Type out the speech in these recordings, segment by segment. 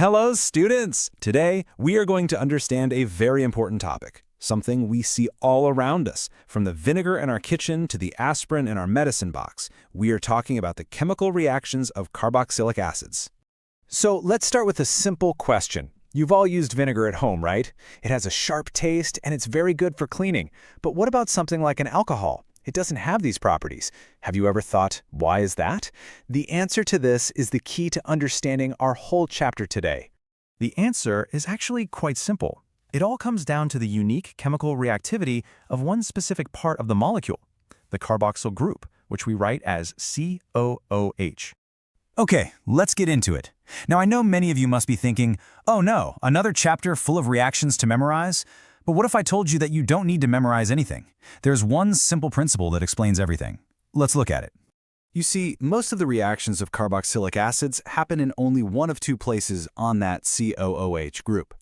Hello, students! Today, we are going to understand a very important topic, something we see all around us, from the vinegar in our kitchen to the aspirin in our medicine box. We are talking about the chemical reactions of carboxylic acids. So let's start with a simple question. You've all used vinegar at home, right? It has a sharp taste and it's very good for cleaning. But what about something like an alcohol? It doesn't have these properties. Have you ever thought, why is that? The answer to this is the key to understanding our whole chapter today. The answer is actually quite simple. It all comes down to the unique chemical reactivity of one specific part of the molecule, the carboxyl group, which we write as COOH. Okay, let's get into it. Now I know many of you must be thinking, oh no, another chapter full of reactions to memorize? But what if I told you that you don't need to memorize anything? There's one simple principle that explains everything. Let's look at it. You see, most of the reactions of carboxylic acids happen in only one of two places on that COOH group.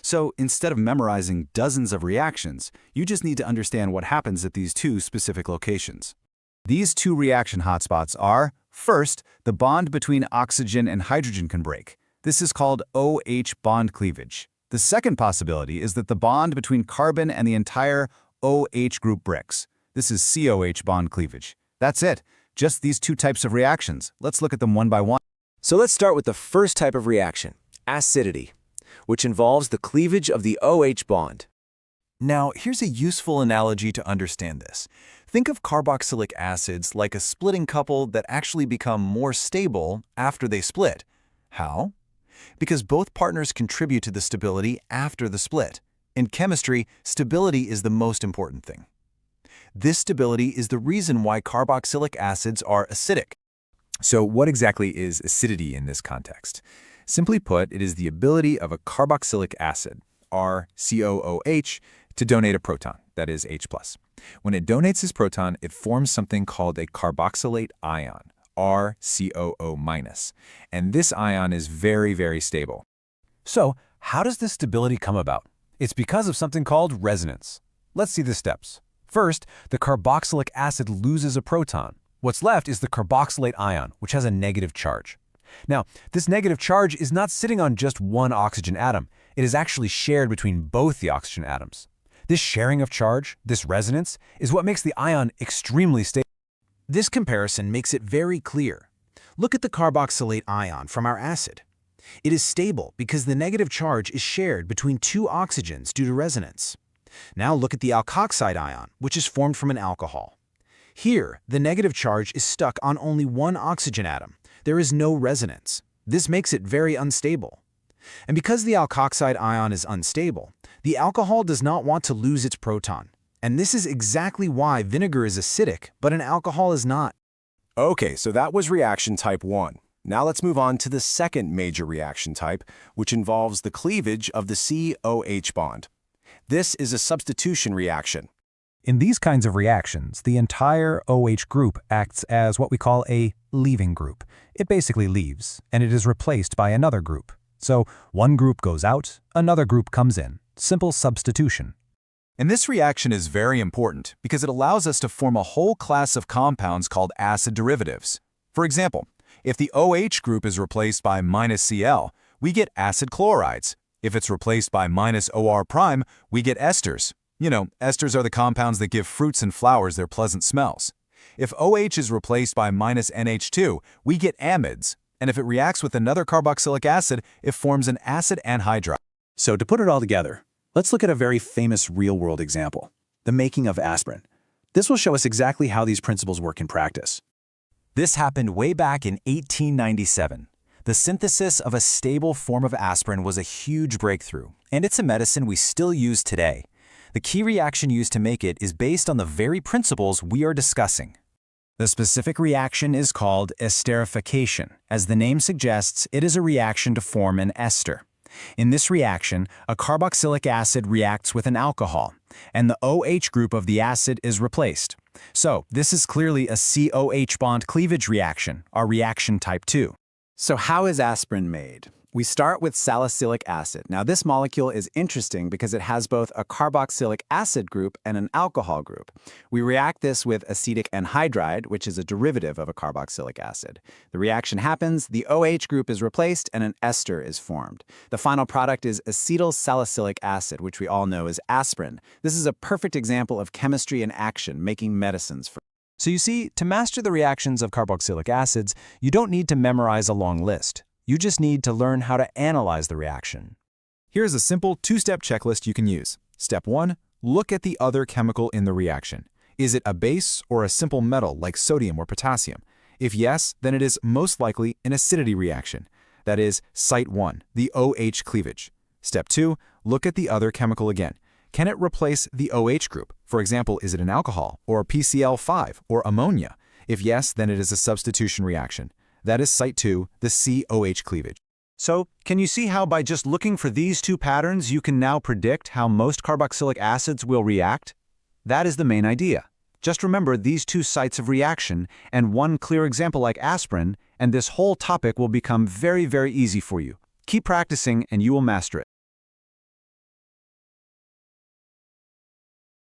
So instead of memorizing dozens of reactions, you just need to understand what happens at these two specific locations. These two reaction hotspots are, first, the bond between oxygen and hydrogen can break. This is called OH bond cleavage. The second possibility is that the bond between carbon and the entire OH group breaks. This is COH bond cleavage. That's it. Just these two types of reactions. Let's look at them one by one. So let's start with the first type of reaction, acidity, which involves the cleavage of the OH bond. Now, here's a useful analogy to understand this. Think of carboxylic acids like a splitting couple that actually become more stable after they split. How? Because both partners contribute to the stability after the split. In chemistry, stability is the most important thing. This stability is the reason why carboxylic acids are acidic. So what exactly is acidity in this context? Simply put, it is the ability of a carboxylic acid, RCOOH, to donate a proton, that is H+. When it donates this proton, it forms something called a carboxylate ion, RCOO-, and this ion is very, very stable. So, how does this stability come about? It's because of something called resonance. Let's see the steps. First, the carboxylic acid loses a proton. What's left is the carboxylate ion, which has a negative charge. Now, this negative charge is not sitting on just one oxygen atom. It is actually shared between both the oxygen atoms. This sharing of charge, this resonance, is what makes the ion extremely stable. This comparison makes it very clear. Look at the carboxylate ion from our acid. It is stable because the negative charge is shared between two oxygens due to resonance. Now look at the alkoxide ion, which is formed from an alcohol. Here, the negative charge is stuck on only one oxygen atom. There is no resonance. This makes it very unstable. And because the alkoxide ion is unstable, the alcohol does not want to lose its proton. And this is exactly why vinegar is acidic, but an alcohol is not. Okay, so that was reaction type 1. Now let's move on to the second major reaction type, which involves the cleavage of the COH bond. This is a substitution reaction. In these kinds of reactions, the entire OH group acts as what we call a leaving group. It basically leaves, and it is replaced by another group. So one group goes out, another group comes in. Simple substitution. And this reaction is very important because it allows us to form a whole class of compounds called acid derivatives. For example, if the OH group is replaced by -Cl, we get acid chlorides. If it's replaced by -OR', we get esters. You know, esters are the compounds that give fruits and flowers their pleasant smells. If OH is replaced by -NH2, we get amides. And if it reacts with another carboxylic acid, it forms an acid anhydride. So to put it all together, let's look at a very famous real-world example, the making of aspirin. This will show us exactly how these principles work in practice. This happened way back in 1897. The synthesis of a stable form of aspirin was a huge breakthrough, and it's a medicine we still use today. The key reaction used to make it is based on the very principles we are discussing. The specific reaction is called esterification. As the name suggests, it is a reaction to form an ester. In this reaction, a carboxylic acid reacts with an alcohol, and the OH group of the acid is replaced. So, this is clearly a COH bond cleavage reaction, our reaction type 2. So how is aspirin made? We start with salicylic acid. Now, this molecule is interesting because it has both a carboxylic acid group and an alcohol group. We react this with acetic anhydride, which is a derivative of a carboxylic acid. The reaction happens, the OH group is replaced, and an ester is formed. The final product is acetyl salicylic acid, which we all know as aspirin. This is a perfect example of chemistry in action, making medicines for. So you see, to master the reactions of carboxylic acids, you don't need to memorize a long list. You just need to learn how to analyze the reaction. Here's a simple two-step checklist you can use. Step 1. Look at the other chemical in the reaction. Is it a base or a simple metal like sodium or potassium? If yes, then it is most likely an acidity reaction. That is, Site 1, the OH cleavage. Step 2. Look at the other chemical again. Can it replace the OH group? For example, is it an alcohol, or PCl5, or ammonia? If yes, then it is a substitution reaction. That is Site 2, the COH cleavage. So, can you see how by just looking for these two patterns, you can now predict how most carboxylic acids will react? That is the main idea. Just remember these two sites of reaction and one clear example like aspirin, and this whole topic will become very, very easy for you. Keep practicing and you will master it.